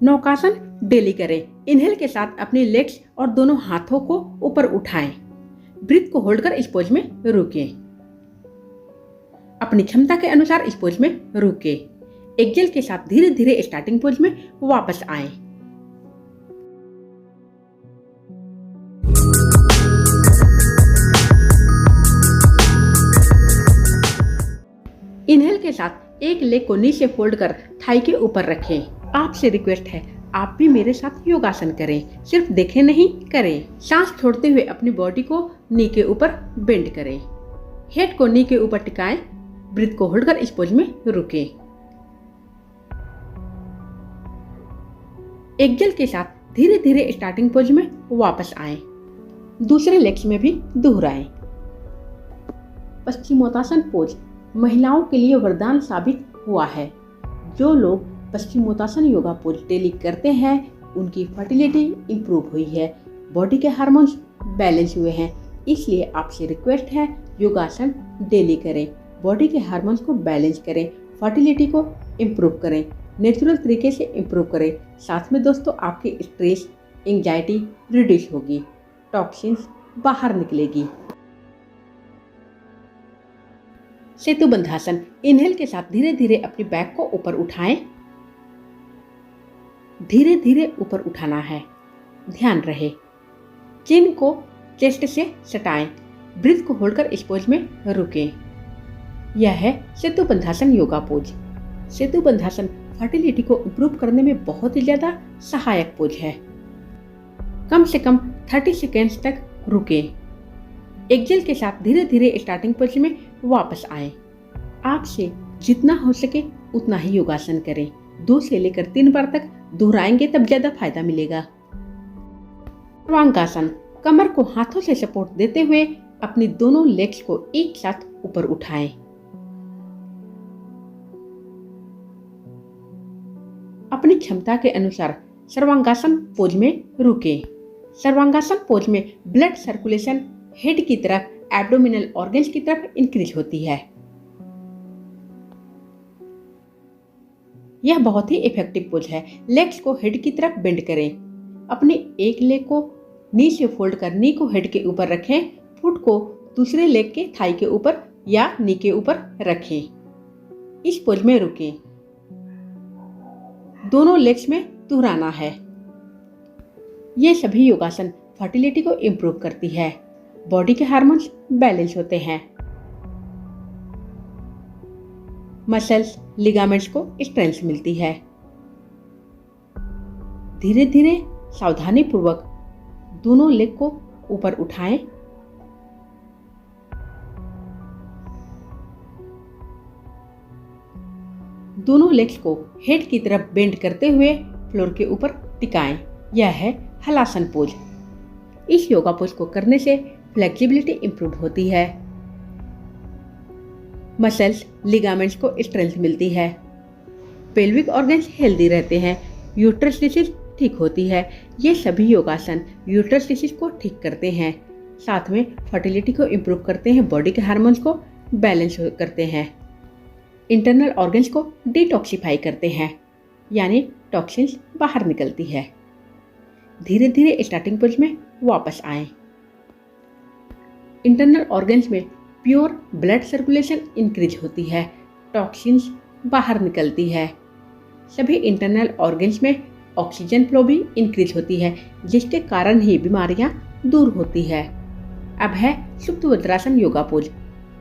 नौकासन daily करें। Inhale के साथ अपने लेग्स और दोनों हाथों को ऊपर उठाएं। ब्रीथ को होल्ड कर इस पोज में रुकें। अपनी क्षमता के अनुसार इस पोज में रुकें। एक्सेल के साथ धीरे धीरे स्टार्टिंग पोज में वापस आएं। इनहेल के साथ एक लेग को नीचे फोल्ड कर थाई के ऊपर रखें। आपसे रिक्वेस्ट है, आप भी मेरे साथ योगासन करें, सिर्फ देखें नहीं, करें। सांस छोड़ते हुए अपनी बॉडी को नी के ऊपर बेंड करें। हेड को नी के ऊपर टिकाएं। ब्रीथ को होल्ड कर इस पोज में रुकें। एक्सेल के साथ धीरे धीरे स्टार्टिंग पोज में वापस आएं। दूसरे लेग्स में भी दोहराएं। पश्चिमोत्तासन पोज महिलाओं के लिए वरदान साबित हुआ है। जो लोग पश्चिमोत्तासन योगा पोज डेली करते हैं उनकी फर्टिलिटी इंप्रूव हुई है, बॉडी के हार्मोन्स बैलेंस हुए हैं। इसलिए आपसे रिक्वेस्ट है, योगासन डेली करें, बॉडी के हार्मोन्स को बैलेंस करें, फर्टिलिटी को इम्प्रूव करें, नेचुरल तरीके से इम्प्रूव करें। साथ में दोस्तों आपकी स्ट्रेस, एंजाइटी रिड्यूस होगी, टॉक्सिन्स बाहर निकलेगी। सेतु बंधासन। इनहेल के साथ धीरे धीरे अपनी बैक को ऊपर उठाएं। धीरे धीरे ऊपर उठाना है, ध्यान रहे। चिन को चेस्ट से सटाएं। ब्रीथ को होल्ड कर इस पोज में रुकें। यह है सेतु बंधासन योगा पोज। सेतु बंधासन फर्टिलिटी को इम्प्रूव करने में बहुत ही ज्यादा सहायक पोज है। कम से कम 30 सेकेंड्स तक रुकें। एक्सेल के साथ धीरे धीरे स्टार्टिंग पोज में वापस आएं। आपसे जितना हो सके उतना ही योगासन करें। 2 से लेकर 3 बार तक दोहराएंगे तब ज्यादा फायदा मिलेगा। सर्वांगासन। कमर को हाथों से सपोर्ट देते हुए अपनी दोनों लेग्स को एक साथ ऊपर उठाएं। अपनी क्षमता के अनुसार सर्वांगासन पोज में रुकें। सर्वांगासन पोज में ब्लड सर्कुलेशन हेड की तरफ, एब्डोमिनल ऑर्गन्स की तरफ इंक्रीज होती है। यह बहुत ही इफेक्टिव पोज है। लेग्स को हेड की तरफ बेंड करें। अपने एक लेग को नी से फोल्ड कर नी को हेड के ऊपर रखें। फुट को दूसरे लेग के थाई के ऊपर या नी के ऊपर रखें। इस पोज में रुकें। दोनों लेग्स में दोहराना है। ये सभी योगासन फर्टिलिटी को इम्प्रूव करती है, बॉडी के हार्मोन्स बैलेंस होते हैं, मसल्स, लिगामेंट्स को स्ट्रेंथ मिलती है। धीरे धीरे सावधानी पूर्वक दोनों लेग को ऊपर उठाएं। दोनों लेग्स को हेड की तरफ बेंड करते हुए फ्लोर के ऊपर टिकाएं। यह है हलासन पोज। इस योगा पोज को करने से फ्लेक्सिबिलिटी इंप्रूव होती है, मसल्स, लिगामेंट्स को स्ट्रेंथ मिलती है, पेल्विक ऑर्गन्स हेल्दी रहते हैं, यूट्रस डिसीज ठीक होती है। ये सभी योगासन यूट्रस डिसीज को ठीक करते हैं, साथ में फर्टिलिटी को इम्प्रूव करते हैं, बॉडी के हार्मोन्स को बैलेंस करते हैं, इंटरनल ऑर्गन्स को डिटॉक्सिफाई करते हैं, यानी टॉक्सिन्स बाहर निकलती है। धीरे धीरे स्टार्टिंग पोज में वापस आएं। इंटरनल ऑर्गन्स में प्योर ब्लड सर्कुलेशन इंक्रीज होती है, टॉक्सिन्स बाहर निकलती है। सभी इंटरनल ऑर्गन्स में ऑक्सीजन फ्लो भी इंक्रीज होती है, जिसके कारण ही बीमारियां दूर होती है। अब है सुप्त vajrasana yoga pose.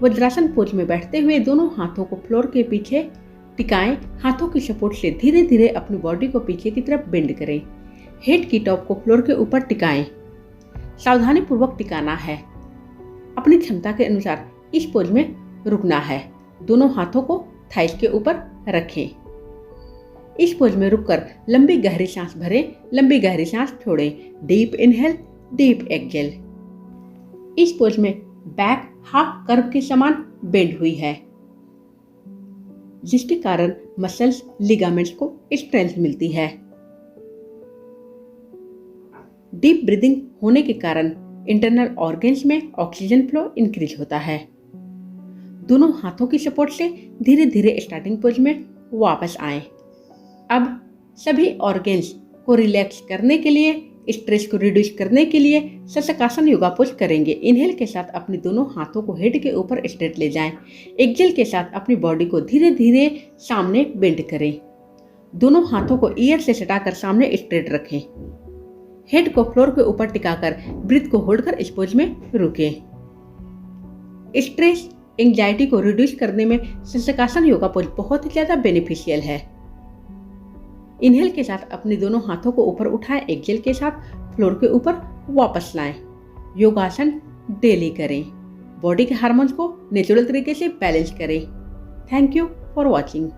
Vajrasana pose में बैठते हुए दोनों हाथों को फ्लोर के पीछे टिकाएं। हाथों की सपोर्ट से धीरे धीरे अपनी बॉडी को पीछे की तरफ बेंड करें। हेड की टॉप को फ्लोर के ऊपर टिकाएं। सावधानी पूर्वक टिकाना है। अपनी क्षमता के अनुसार इस पोज में रुकना है। दोनों हाथों को थाइस के ऊपर रखें। इस पोज में रुककर लंबी गहरी सांस भरें, लंबी गहरी सांस छोड़ें। Deep inhale, deep exhale. इस पोज में बैक हाफ कर्व के समान बेंड हुई है, जिसके कारण मसल्स, लिगामेंट्स को स्ट्रेंथ मिलती है। डीप ब्रीदिंग होने के कारण इंटरनल ऑर्गन्स में ऑक्सीजन फ्लो इंक्रीज होता है। दोनों हाथों की सपोर्ट से धीरे धीरे स्टार्टिंग पोज में वापस आएं। अब सभी ऑर्गन्स को रिलैक्स करने के लिए, स्ट्रेस को रिड्यूस करने के लिए शशकासन योगा पोज करेंगे। इनहेल के साथ अपने दोनों हाथों को हेड के ऊपर स्ट्रेट ले जाएं। एक्सहेल के साथ अपनी बॉडी को धीरे धीरे सामने बेंड करें। दोनों हाथों को ईयर से सटाकर सामने स्ट्रेट रखें। हेड को फ्लोर के ऊपर टिकाकर ब्रीथ को होल्ड कर इस पोज में रुकें। स्ट्रेस, एंग्जाइटी को रिड्यूस करने में शशकासन योगा पोज बहुत ही ज्यादा बेनिफिशियल है। इनहेल के साथ अपने दोनों हाथों को ऊपर उठाएं। एक्सहेल के साथ फ्लोर के ऊपर वापस लाएं। योगासन डेली करें। बॉडी के हार्मोन्स को नेचुरल तरीके से बैलेंस करें। Thank you for watching.